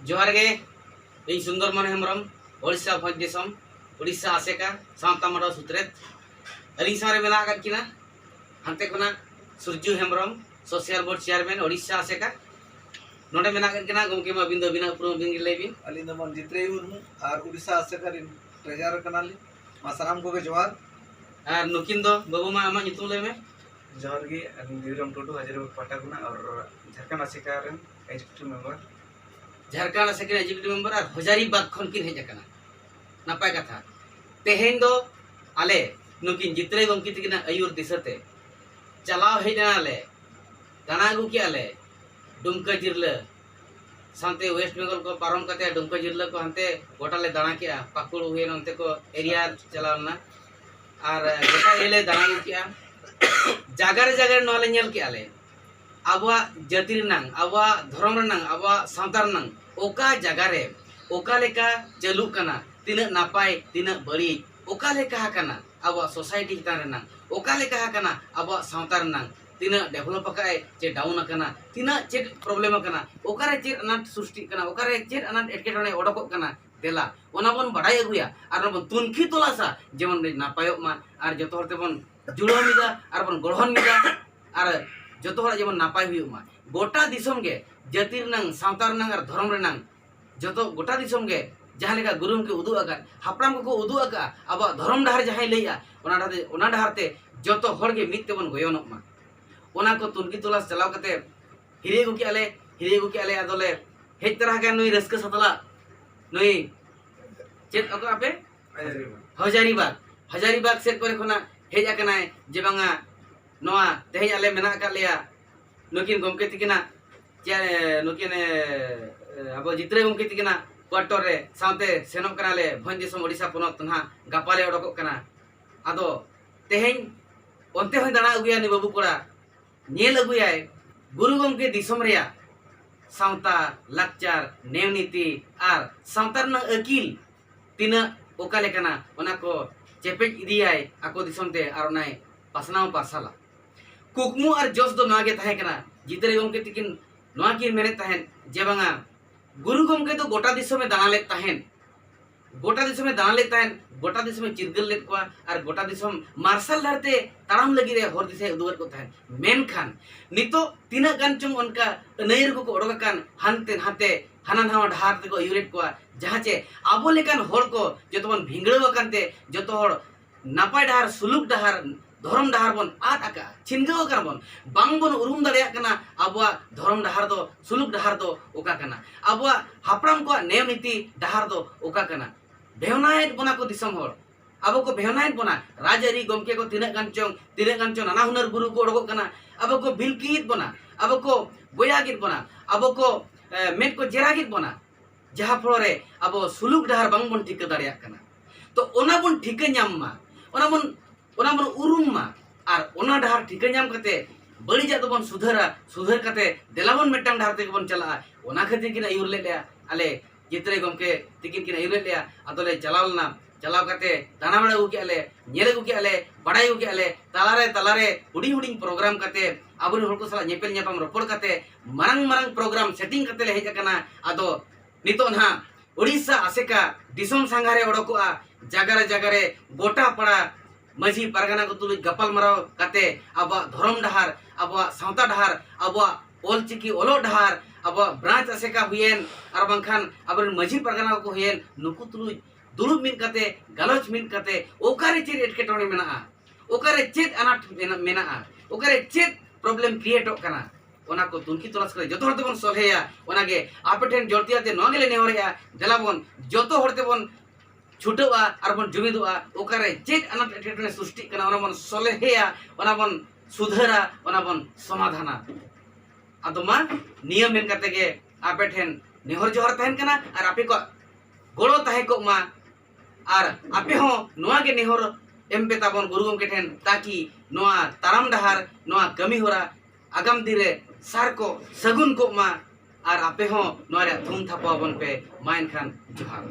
जोहार गे इन सुंदरमन हेम्ब्रम ओडिशा भोज दिसम ओडिशा आसेका सावता मडो सुत्रेत अली सारे मेला आगत किना हंते कोना Surju Hembram social board chairman Odisha ASECA नोडे मेना आगत किना गोमके मा बिंदो बिना उपरो बिंग लेबिन अली नमन जित्रे मुर्मू और उड़ीसा आसेका रिन ट्रेजर कनाली मा सनाम को जोहार और नुकिन दो बाबू मा आमा नितुम ले में जोहार गे गिरम टोटो हाजिर पाटागुना और झारखंड आसेका रेन executive member Jharkhand ASECA executive member और हजारीबाग खन किन हेज कना नापाय कथा तेहेन दो आले नुकिन जित्रे गोमकी तिकिना आयुर दिसते चलाव हेजनाले दाना अगु के आले डुमका जिरले सानते वेस्ट बेंगल को पारम कते डुमका जिरले को हंते गोटाले दाना के पाकुड़ हुए नंते को एरिया चलावना और गोटा एले दाना अगु के जागर जागर नले नेल के आले आबवा जाति रनांग आबवा धर्म रनांग आबवा सावता रनांग ओका जगह रे ओका लेका चलू कना तीना नापाय तीना बड़ी ओका लेका कना आबवा सोसाइटी हितान रनांग ओका लेका कना आबवा सावता रनांग तीना डेवलप अकाय चे डाउन कना तीना चे प्रॉब्लम कना ओकारे चे अनाट सृष्टि कना ओकारे चे अनाट एटकेटोने ओडकोक कना देला ओना बन बडाय अगुया आर बन तुनखी तोलासा जेमन नापायोक मा आर जतो हरते बन जुड़ो मिदा आर बन गढ़न मिदा आर जतो हर जेमन नापाय हुयुक मा गोटा दिसम गे जाति रनांग सावता रनांग आर धर्म रनांग जतो गोटा दिसम गे जहाँ लेका गुरुम के उदु आका हापराम को उदु आका अब धर्म डहार जहाँ लैया ओना डहारते जतो हर गे मित तेबन गोयनोक मा ओना को तुनकी तलास चलाव कते हिरे गुकी आले आदोले हेज तरह के नुई रस्क सतला नुई चेत अको आपे हजारीबाग सेट करे खना हेज आकनाय जे बांगा नोआ तेहेज आले मेना का लेया नुकिन गोमके तिकिना चे नुकिन अब जित्रे गोमके तिकिना क्वार्टर रे सावते सेनोक कनाले भोज दिसम ओडिशा पोनत ना गापाले ओडकोक कना आदो तेहेज ओनते होय दाना अगुया नि बाबू कोड़ा नेल अगुयाय गुरु गोमके दिसम रेया सावता लाकचार नेव नीति आर सावता रना अकिल तीना ओका लेकना ओना को चेपेज इदियाय आको दिसमते आर ओनाय पासनाव पासाला कुकमु आर जोस दो नागे ताहे कना जितरे गोमके तिकिन नोआ किन मेने ताहेन जे बांगा गुरु गोमके तो गोटा दिसमे दाना ले ताहेन गोटा दिसमे दाना ले ताहेन गोटा दिसमे चिरगल ले को आर गोटा दिसम मार्शल धरते ताराम लगी रे हर दिसे उदुगर को ताहेन मेनखान नितो तीना गान चंग उनका नैर को ओडगकान हानते हाते हाना नावा ढार ते को यूरेट को जहाँ चे आबो लेकान हर को जतोबन भिंगड़ो कानते जतो हर नापाय डहार सुलुक डहार धर्म डहार बन आद आका छिनगाव कर बन बांग बन उरुम दाड़िया कना आबवा धर्म डहार दो सुलुक डहार दो ओका कना आबवा हापराम को नेम नीति डहार दो ओका कना भेवनायत बना को दिसम हर आबो को भेवनायत बना राजरी गोमके को तिना गान चों नाना हुनर गुरु को ओडगो कना आबो को बिलकीत बना आबो को बोयागित बना आबो को मेट को जेरागित बना जहाँ फलोरे आबो सुलुक डहार बांग बन ठिका दाड़िया कना तो ओना बन ठिका ᱧᱟᱢ मा ओना बन उरुम मा आर ओना डहार ठिका ᱧᱟᱢ कते बड़ीजा तो बन सुधर कते देलाबन मेटांग डहार ते बन चला ओना खातिर किन आयुर ले लिया आले जितरे गोमके तिकिन किन आयुर ले लिया आदोले चलावलना चलाव कते दाना बड़ा उके आले नेले उके आले बड़ाई उके आले तालारे हुडी प्रोग्राम कते आबुन हर को सला नेपेल नेपाम रोपड़ कते मारंग प्रोग्राम सेटिंग कते ले हेज कना आदो नितो ना ओडिशा आसेका दिसम सांगारे ओडकोआ जागारे गोटा पड़ा मजी पारगाना को तुलुज गपाल मराव कते आबा धर्म डहार आबा सावता डहार आबा ओलचिकी ओलो डहार आबा ब्रांच आसेका हुयेन आर बांखान आबरन मजी पारगाना को हुयेन नुकु तुलुज दुलुब मिन कते गलोच मिन कते ओकारे चेत एटकेटोने मेना ओकारे चेत अनाट मेना ओकारे चेत प्रॉब्लम क्रिएट कना ओना को तुनकी तलाश करे जतो हरते बन सलहेया ओनागे आपेठेन जड़तियाते नोगेले नेहरया देलाबन जतो हरते बन छुटवा आर बन जुमिदवा ओकारे चेत अनाट एटकेटोने सृष्टि कना ओना बन सलहेया ओना बन सुधरा ओना बन समाधाना आदमा नियम मेन कते गे आपेठेन नेहर जोहर तहन कना आर आपे को गोड़ो ताहे को मा आर आपे हो नोआ गे नेहर एम पे ताबन गुरु गोमके ठेन ताकि नोआ ताराम डहार नोआ कमी होरा आगाम दिरे सार को सगुन को मा आर आपे हो नोआ रे थुम थापाबन पे माइन खान जोहार।